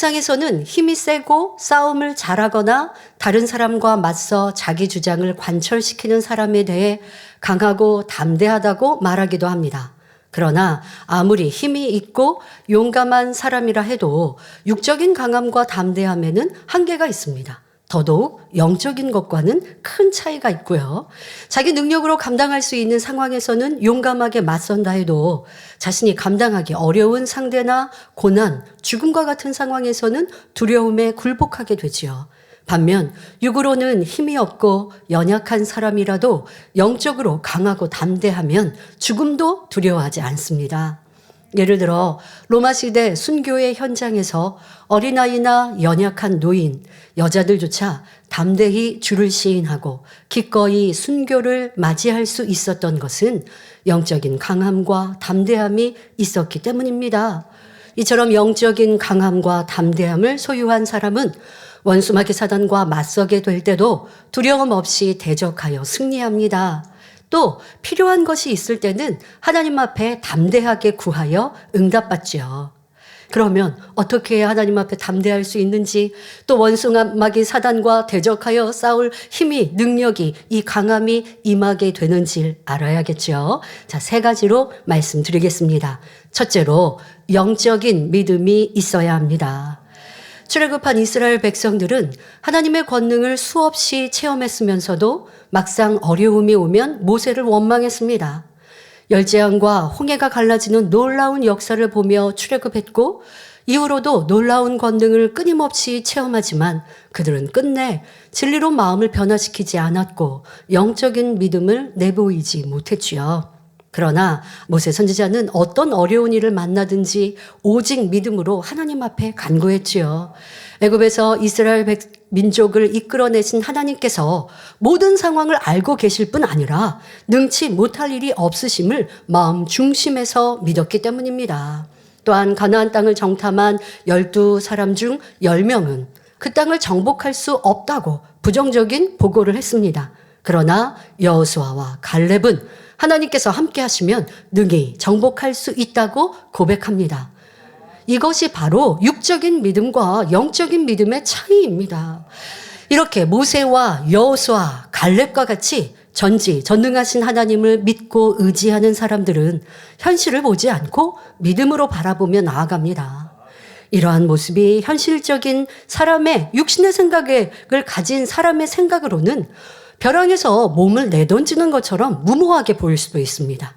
세상에서는 힘이 세고 싸움을 잘하거나 다른 사람과 맞서 자기 주장을 관철시키는 사람에 대해 강하고 담대하다고 말하기도 합니다. 그러나 아무리 힘이 있고 용감한 사람이라 해도 육적인 강함과 담대함에는 한계가 있습니다. 더더욱 영적인 것과는 큰 차이가 있고요. 자기 능력으로 감당할 수 있는 상황에서는 용감하게 맞선다 해도 자신이 감당하기 어려운 상대나 고난, 죽음과 같은 상황에서는 두려움에 굴복하게 되지요. 반면 육으로는 힘이 없고 연약한 사람이라도 영적으로 강하고 담대하면 죽음도 두려워하지 않습니다. 예를 들어 로마 시대 순교의 현장에서 어린아이나 연약한 노인, 여자들조차 담대히 주를 시인하고 기꺼이 순교를 맞이할 수 있었던 것은 영적인 강함과 담대함이 있었기 때문입니다. 이처럼 영적인 강함과 담대함을 소유한 사람은 원수마귀 사단과 맞서게 될 때도 두려움 없이 대적하여 승리합니다. 또 필요한 것이 있을 때는 하나님 앞에 담대하게 구하여 응답받죠. 그러면 어떻게 해야 하나님 앞에 담대할 수 있는지, 또 원수마귀 사단과 대적하여 싸울 힘이, 능력이, 이 강함이 임하게 되는지 알아야겠죠. 자, 3가지로 말씀드리겠습니다. 첫째로 영적인 믿음이 있어야 합니다. 출애굽한 이스라엘 백성들은 하나님의 권능을 수없이 체험했으면서도 막상 어려움이 오면 모세를 원망했습니다. 열재앙과 홍해가 갈라지는 놀라운 역사를 보며 출애굽했고 이후로도 놀라운 권능을 끊임없이 체험하지만 그들은 끝내 진리로 마음을 변화시키지 않았고 영적인 믿음을 내보이지 못했지요. 그러나 모세 선지자는 어떤 어려운 일을 만나든지 오직 믿음으로 하나님 앞에 간구했지요. 애굽에서 이스라엘 민족을 이끌어내신 하나님께서 모든 상황을 알고 계실 뿐 아니라 능치 못할 일이 없으심을 마음 중심에서 믿었기 때문입니다. 또한 가나안 땅을 정탐한 12사람 중 10명은 그 땅을 정복할 수 없다고 부정적인 보고를 했습니다. 그러나 여호수아와 갈렙은 하나님께서 함께 하시면 능히 정복할 수 있다고 고백합니다. 이것이 바로 육적인 믿음과 영적인 믿음의 차이입니다. 이렇게 모세와 여호수아, 갈렙과 같이 전지전능하신 하나님을 믿고 의지하는 사람들은 현실을 보지 않고 믿음으로 바라보며 나아갑니다. 이러한 모습이 현실적인 사람의 육신의 생각을 가진 사람의 생각으로는 벼랑에서 몸을 내던지는 것처럼 무모하게 보일 수도 있습니다.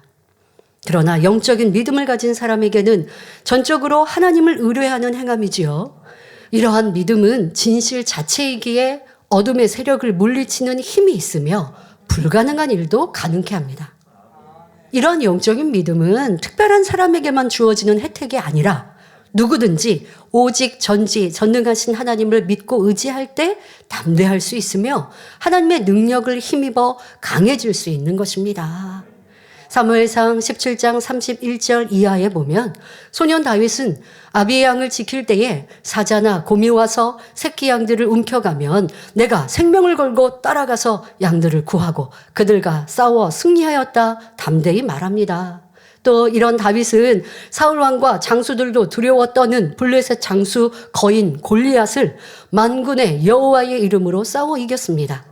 그러나 영적인 믿음을 가진 사람에게는 전적으로 하나님을 의뢰하는 행함이지요. 이러한 믿음은 진실 자체이기에 어둠의 세력을 물리치는 힘이 있으며 불가능한 일도 가능케 합니다. 이러한 영적인 믿음은 특별한 사람에게만 주어지는 혜택이 아니라 누구든지 오직 전지전능하신 하나님을 믿고 의지할 때 담대할 수 있으며 하나님의 능력을 힘입어 강해질 수 있는 것입니다. 사무엘상 17장 31절 이하에 보면 소년 다윗은 아비의 양을 지킬 때에 사자나 곰이 와서 새끼 양들을 움켜가면 내가 생명을 걸고 따라가서 양들을 구하고 그들과 싸워 승리하였다 담대히 말합니다. 또 이런 다윗은 사울왕과 장수들도 두려워 떠는 블레셋 장수 거인 골리앗을 만군의 여호와의 이름으로 싸워 이겼습니다.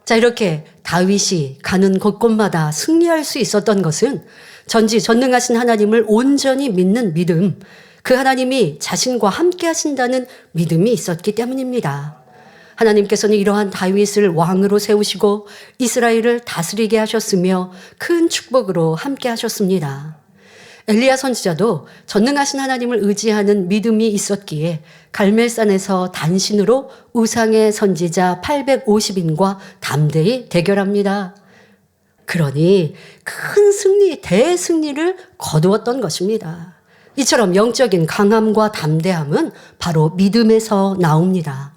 자, 이렇게 다윗이 가는 곳곳마다 승리할 수 있었던 것은 전지전능하신 하나님을 온전히 믿는 믿음, 그 하나님이 자신과 함께 하신다는 믿음이 있었기 때문입니다. 하나님께서는 이러한 다윗을 왕으로 세우시고 이스라엘을 다스리게 하셨으며 큰 축복으로 함께 하셨습니다. 엘리야 선지자도 전능하신 하나님을 의지하는 믿음이 있었기에 갈멜산에서 단신으로 우상의 선지자 850인과 담대히 대결합니다. 그러니 큰 승리, 대승리를 거두었던 것입니다. 이처럼 영적인 강함과 담대함은 바로 믿음에서 나옵니다.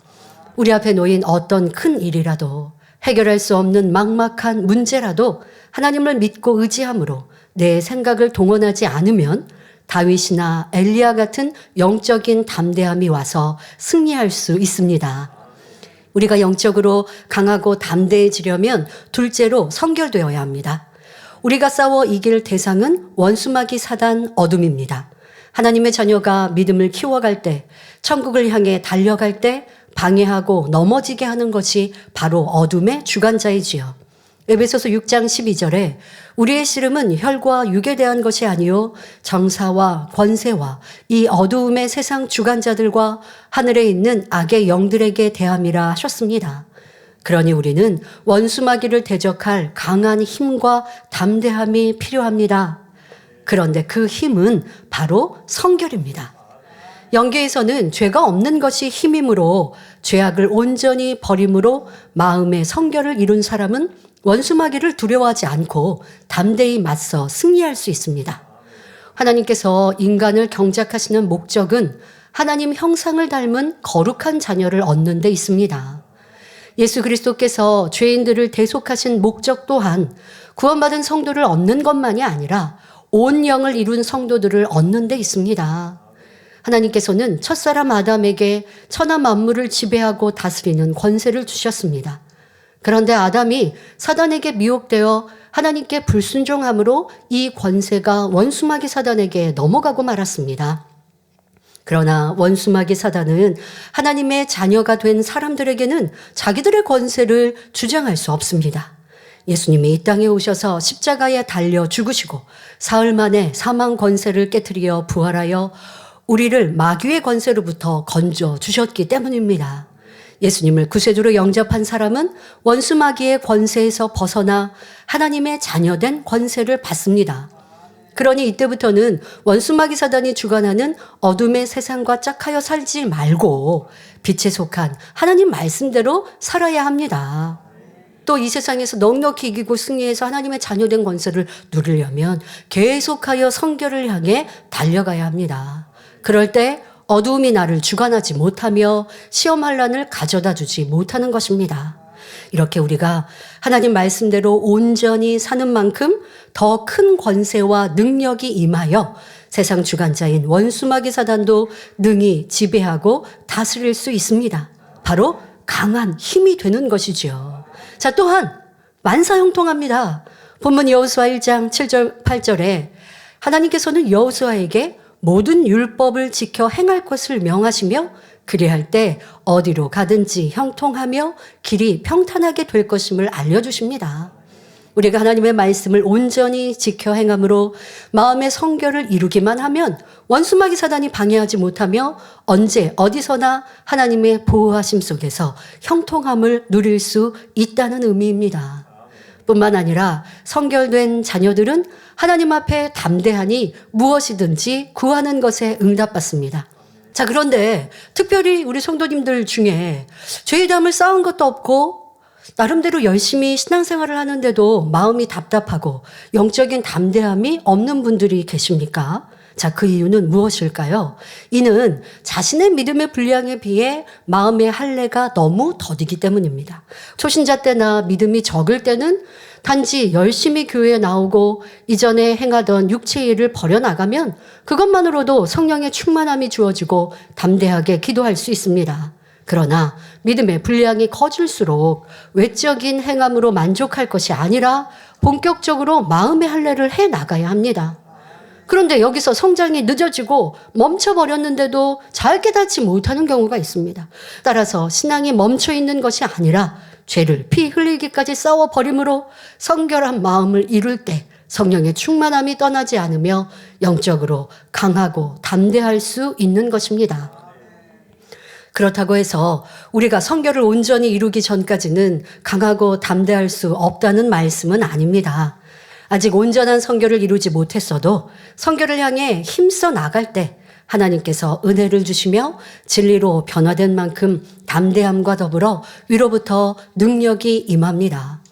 우리 앞에 놓인 어떤 큰 일이라도 해결할 수 없는 막막한 문제라도 하나님을 믿고 의지함으로 내 생각을 동원하지 않으면 다윗이나 엘리야 같은 영적인 담대함이 와서 승리할 수 있습니다. 우리가 영적으로 강하고 담대해지려면 둘째로 성결되어야 합니다. 우리가 싸워 이길 대상은 원수마귀 사단 어둠입니다. 하나님의 자녀가 믿음을 키워갈 때, 천국을 향해 달려갈 때 방해하고 넘어지게 하는 것이 바로 어둠의 주관자이지요. 에베소서 6장 12절에 우리의 씨름은 혈과 육에 대한 것이 아니요 정사와 권세와 이 어두움의 세상 주관자들과 하늘에 있는 악의 영들에게 대함이라 하셨습니다. 그러니 우리는 원수마귀를 대적할 강한 힘과 담대함이 필요합니다. 그런데 그 힘은 바로 성결입니다. 영계에서는 죄가 없는 것이 힘이므로 죄악을 온전히 버림으로 마음의 성결을 이룬 사람은 원수마귀를 두려워하지 않고 담대히 맞서 승리할 수 있습니다. 하나님께서 인간을 경작하시는 목적은 하나님 형상을 닮은 거룩한 자녀를 얻는 데 있습니다. 예수 그리스도께서 죄인들을 대속하신 목적 또한 구원받은 성도를 얻는 것만이 아니라 온 영을 이룬 성도들을 얻는 데 있습니다. 하나님께서는 첫사람 아담에게 천하 만물을 지배하고 다스리는 권세를 주셨습니다. 그런데 아담이 사단에게 미혹되어 하나님께 불순종함으로 이 권세가 원수마귀 사단에게 넘어가고 말았습니다. 그러나 원수마귀 사단은 하나님의 자녀가 된 사람들에게는 자기들의 권세를 주장할 수 없습니다. 예수님이 이 땅에 오셔서 십자가에 달려 죽으시고 사흘 만에 사망 권세를 깨트리어 부활하여 우리를 마귀의 권세로부터 건져 주셨기 때문입니다. 예수님을 구세주로 영접한 사람은 원수마귀의 권세에서 벗어나 하나님의 자녀된 권세를 받습니다. 그러니 이때부터는 원수마귀 사단이 주관하는 어둠의 세상과 짝하여 살지 말고 빛에 속한 하나님 말씀대로 살아야 합니다. 또 이 세상에서 넉넉히 이기고 승리해서 하나님의 자녀된 권세를 누리려면 계속하여 성결을 향해 달려가야 합니다. 그럴 때 어두움이 나를 주관하지 못하며 시험 환난을 가져다 주지 못하는 것입니다. 이렇게 우리가 하나님 말씀대로 온전히 사는 만큼 더 큰 권세와 능력이 임하여 세상 주관자인 원수마귀 사단도 능히 지배하고 다스릴 수 있습니다. 바로 강한 힘이 되는 것이지요. 자, 또한 만사형통합니다. 본문 여호수아 1장 7절 8절에 하나님께서는 여호수아에게 모든 율법을 지켜 행할 것을 명하시며 그리할 때 어디로 가든지 형통하며 길이 평탄하게 될 것임을 알려주십니다. 우리가 하나님의 말씀을 온전히 지켜 행함으로 마음의 성결을 이루기만 하면 원수마귀 사단이 방해하지 못하며 언제 어디서나 하나님의 보호하심 속에서 형통함을 누릴 수 있다는 의미입니다. 뿐만 아니라 성결된 자녀들은 하나님 앞에 담대하니 무엇이든지 구하는 것에 응답받습니다. 자, 그런데 특별히 우리 성도님들 중에 죄의 담을 쌓은 것도 없고 나름대로 열심히 신앙생활을 하는데도 마음이 답답하고 영적인 담대함이 없는 분들이 계십니까? 자, 그 이유는 무엇일까요? 이는 자신의 믿음의 분량에 비해 마음의 할례가 너무 더디기 때문입니다. 초신자 때나 믿음이 적을 때는 단지 열심히 교회에 나오고 이전에 행하던 육체의 일을 버려나가면 그것만으로도 성령의 충만함이 주어지고 담대하게 기도할 수 있습니다. 그러나 믿음의 분량이 커질수록 외적인 행함으로 만족할 것이 아니라 본격적으로 마음의 할례를 해 나가야 합니다. 그런데 여기서 성장이 늦어지고 멈춰버렸는데도 잘 깨닫지 못하는 경우가 있습니다. 따라서 신앙이 멈춰 있는 것이 아니라 죄를 피 흘리기까지 싸워버림으로 성결한 마음을 이룰 때 성령의 충만함이 떠나지 않으며 영적으로 강하고 담대할 수 있는 것입니다. 그렇다고 해서 우리가 성결을 온전히 이루기 전까지는 강하고 담대할 수 없다는 말씀은 아닙니다. 아직 온전한 성결을 이루지 못했어도 성결을 향해 힘써 나갈 때 하나님께서 은혜를 주시며 진리로 변화된 만큼 담대함과 더불어 위로부터 능력이 임합니다.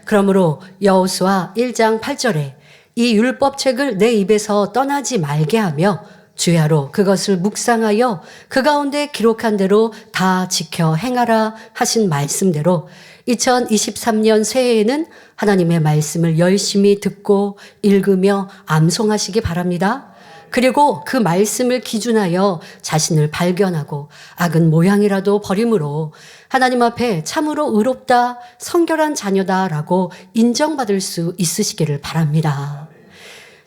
그러므로 여호수아 1장 8절에 이 율법책을 내 입에서 떠나지 말게 하며 주야로 그것을 묵상하여 그 가운데 기록한 대로 다 지켜 행하라 하신 말씀대로 2023년 새해에는 하나님의 말씀을 열심히 듣고 읽으며 암송하시기 바랍니다. 그리고 그 말씀을 기준하여 자신을 발견하고 악은 모양이라도 버림으로 하나님 앞에 참으로 의롭다, 성결한 자녀다라고 인정받을 수 있으시기를 바랍니다.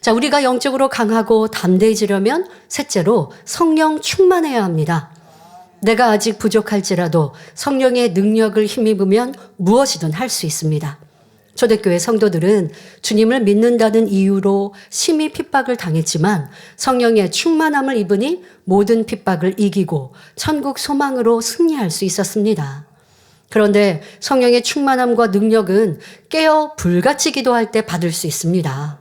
자, 우리가 영적으로 강하고 담대해지려면 셋째로 성령 충만해야 합니다. 내가 아직 부족할지라도 성령의 능력을 힘입으면 무엇이든 할 수 있습니다. 초대교회 성도들은 주님을 믿는다는 이유로 심히 핍박을 당했지만 성령의 충만함을 입으니 모든 핍박을 이기고 천국 소망으로 승리할 수 있었습니다. 그런데 성령의 충만함과 능력은 깨어 불같이 기도할 때 받을 수 있습니다.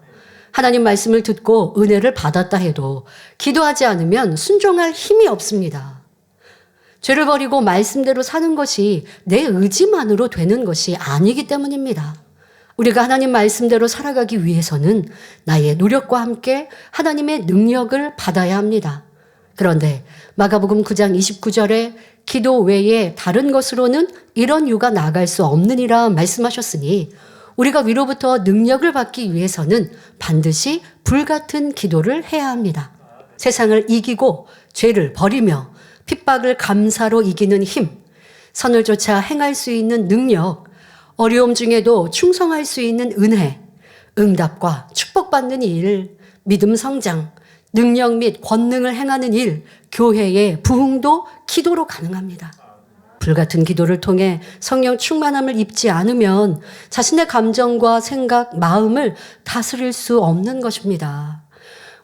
하나님 말씀을 듣고 은혜를 받았다 해도 기도하지 않으면 순종할 힘이 없습니다. 죄를 버리고 말씀대로 사는 것이 내 의지만으로 되는 것이 아니기 때문입니다. 우리가 하나님 말씀대로 살아가기 위해서는 나의 노력과 함께 하나님의 능력을 받아야 합니다. 그런데 마가복음 9장 29절에 기도 외에 다른 것으로는 이런 유가 나아갈 수 없느니라 말씀하셨으니 우리가 위로부터 능력을 받기 위해서는 반드시 불같은 기도를 해야 합니다. 세상을 이기고 죄를 버리며 핍박을 감사로 이기는 힘, 선을 쫓아 행할 수 있는 능력, 어려움 중에도 충성할 수 있는 은혜, 응답과 축복받는 일, 믿음 성장, 능력 및 권능을 행하는 일, 교회의 부흥도 기도로 가능합니다. 불같은 기도를 통해 성령 충만함을 입지 않으면 자신의 감정과 생각, 마음을 다스릴 수 없는 것입니다.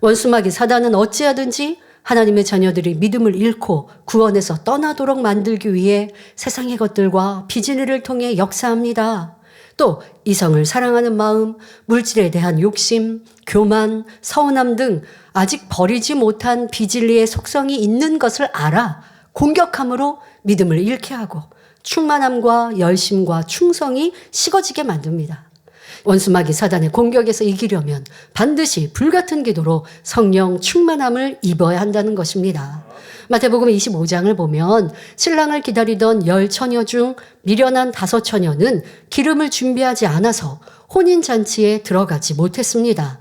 원수마귀 사단은 어찌하든지 하나님의 자녀들이 믿음을 잃고 구원에서 떠나도록 만들기 위해 세상의 것들과 비진리를 통해 역사합니다. 또 이성을 사랑하는 마음, 물질에 대한 욕심, 교만, 서운함 등 아직 버리지 못한 비진리의 속성이 있는 것을 알아 공격함으로 믿음을 잃게 하고 충만함과 열심과 충성이 식어지게 만듭니다. 원수마귀 사단의 공격에서 이기려면 반드시 불같은 기도로 성령 충만함을 입어야 한다는 것입니다. 마태복음 25장을 보면 신랑을 기다리던 10처녀 중 미련한 5처녀는 기름을 준비하지 않아서 혼인잔치에 들어가지 못했습니다.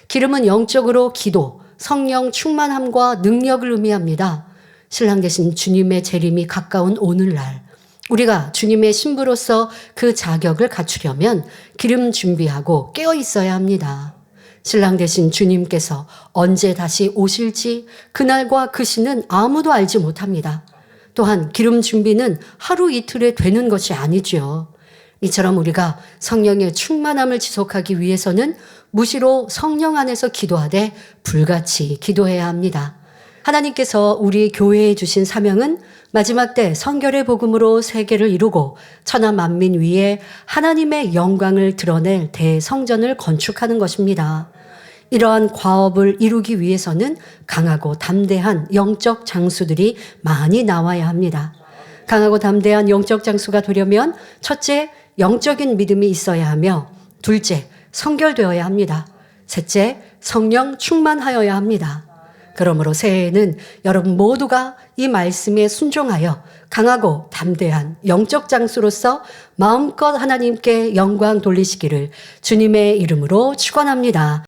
기름은 영적으로 기도, 성령 충만함과 능력을 의미합니다. 신랑 되신 주님의 재림이 가까운 오늘날 우리가 주님의 신부로서 그 자격을 갖추려면 기름 준비하고 깨어 있어야 합니다. 신랑 되신 주님께서 언제 다시 오실지 그날과 그 시는 아무도 알지 못합니다. 또한 기름 준비는 하루 이틀에 되는 것이 아니죠. 이처럼 우리가 성령의 충만함을 지속하기 위해서는 무시로 성령 안에서 기도하되 불같이 기도해야 합니다. 하나님께서 우리 교회에 주신 사명은 마지막 때 성결의 복음으로 세계를 이루고 천하 만민 위에 하나님의 영광을 드러낼 대성전을 건축하는 것입니다. 이러한 과업을 이루기 위해서는 강하고 담대한 영적 장수들이 많이 나와야 합니다. 강하고 담대한 영적 장수가 되려면 첫째, 영적인 믿음이 있어야 하며 둘째, 성결되어야 합니다. 셋째, 성령 충만하여야 합니다. 그러므로 새해에는 여러분 모두가 이 말씀에 순종하여 강하고 담대한 영적 장수로서 마음껏 하나님께 영광 돌리시기를 주님의 이름으로 축원합니다.